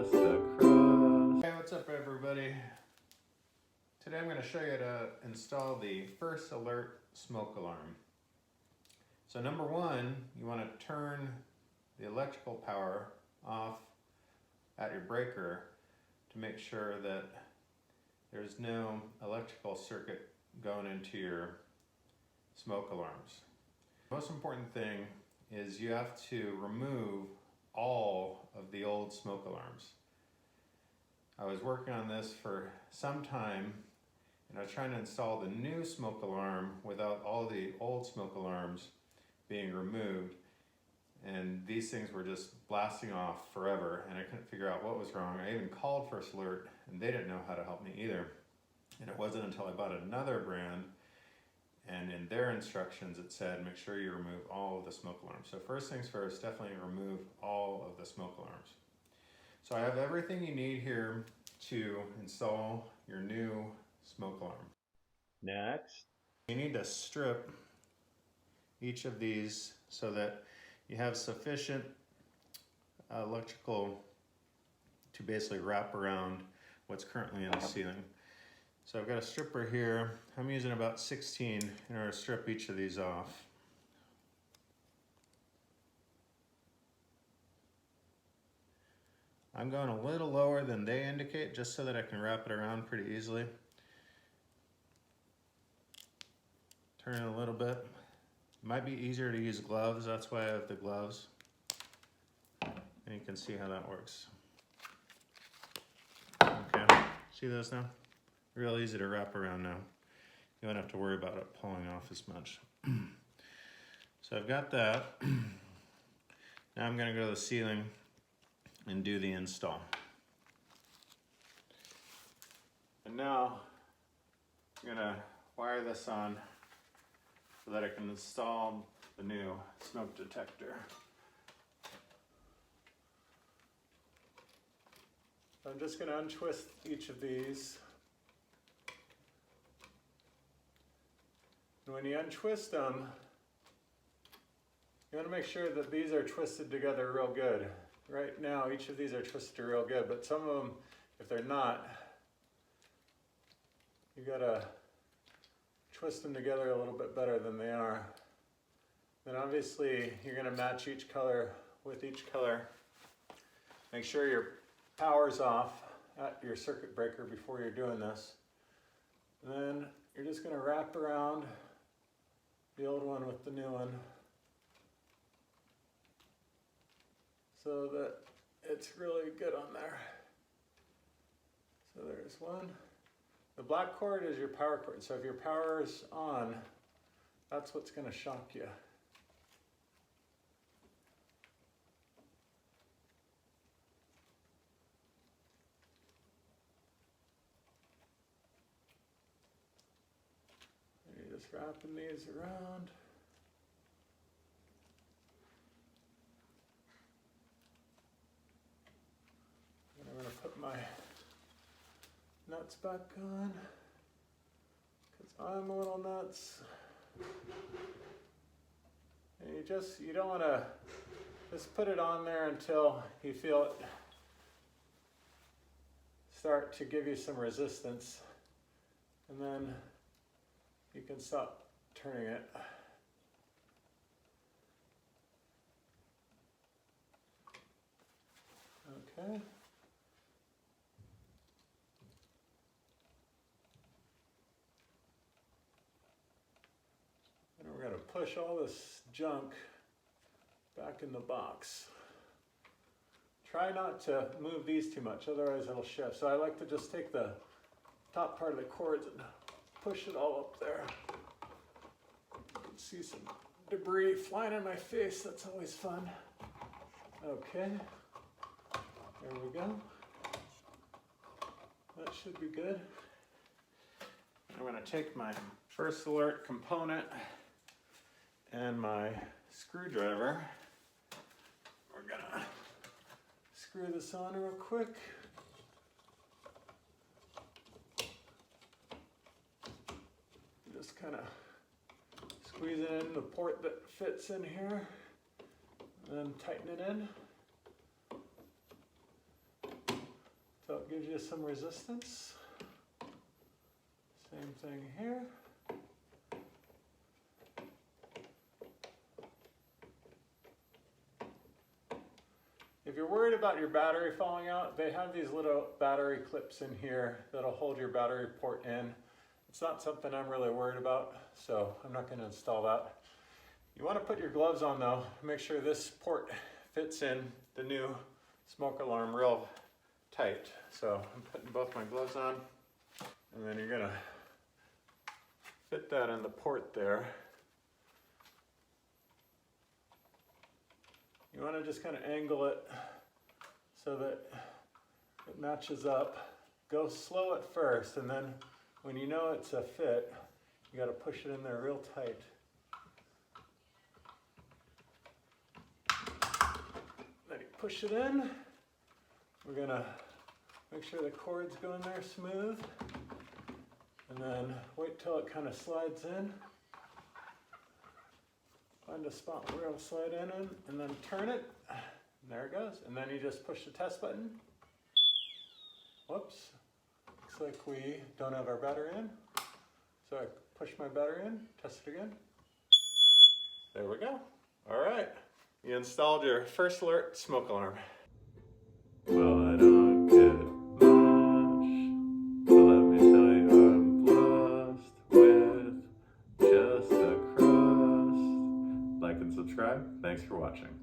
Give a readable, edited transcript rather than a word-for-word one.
just across. Hey, what's up everybody? Today I'm going to show you how to install the first alert smoke alarm. So number one, you want to turn the electrical power off at your breaker to make sure that there's no electrical circuit going into your smoke alarms. The most important thing is you have to remove all of the old smoke alarms. I was working on this for some time and I was trying to install the new smoke alarm without all the old smoke alarms being removed, and these things were just blasting off forever and I couldn't figure out what was wrong. I even called First Alert and they didn't know how to help me either. And it wasn't until I bought another brand and in their instructions it said make sure you remove all of the smoke alarms. So first things first, definitely remove all of the smoke alarms. So I have everything you need here to install your new smoke alarm. Next, you need to strip each of these so that you have sufficient electrical to basically wrap around what's currently in the ceiling. So I've got a stripper here. I'm using about 16 in order to strip each of these off. I'm going a little lower than they indicate just so that I can wrap it around pretty easily. Turn it a little bit. It might be easier to use gloves, that's why I have the gloves. And you can see how that works. Okay, see those now? Real easy to wrap around now. You don't have to worry about it pulling off as much. So I've got that. Now I'm gonna go to the ceiling and do the install. And now I'm gonna wire this on so that I can install the new smoke detector. I'm just gonna untwist each of these. And when you untwist them, you want to make sure that these are twisted together real good. Right now, each of these are twisted real good, but some of them, if they're not, you gotta twist them together a little bit better than they are. Then obviously, you're gonna match each color with each color. Make sure your power's off at your circuit breaker before you're doing this. And then you're just gonna wrap around the old one with the new one so that it's really good on there. So there's one. The black cord is your power cord. So if your power is on, that's what's going to shock you. And you're just wrapping these around. I'm going to put my nuts back on because I'm a little nuts. And you don't want to just put it on there until you feel it start to give you some resistance, and then you can stop turning it. Okay. We're going to push all this junk back in the box. Try not to move these too much, otherwise it'll shift. So I like to just take the top part of the cords and push it all up there. You can see some debris flying in my face, that's always fun. Okay, there we go. That should be good. I'm going to take my First Alert component and my screwdriver. We're gonna screw this on real quick. Just kind of squeeze it in the port that fits in here, and then tighten it in. gives you some resistance. Same thing here. If you're worried about your battery falling out, they have these little battery clips in here that'll hold your battery port in. It's not something I'm really worried about, so I'm not going to install that. You want to put your gloves on though. Make sure this port fits in the new smoke alarm real tight. So I'm putting both my gloves on, and then you're going to fit that in the port there. You want to just kind of angle it so that it matches up. Go slow at first, and then when you know it's a fit, you got to push it in there real tight. Then you push it in. We're going to make sure the cords go in there smooth, and then wait till it kind of slides in. Find a spot where it'll slide in, and then turn it. And there it goes. And then you just push the test button. Whoops. Looks like we don't have our battery in. So I push my battery in, test it again. There we go. All right. You installed your first alert smoke alarm. Well, I don't get much, but let me tell you I'm blessed with just a crust. Like and subscribe. Thanks for watching.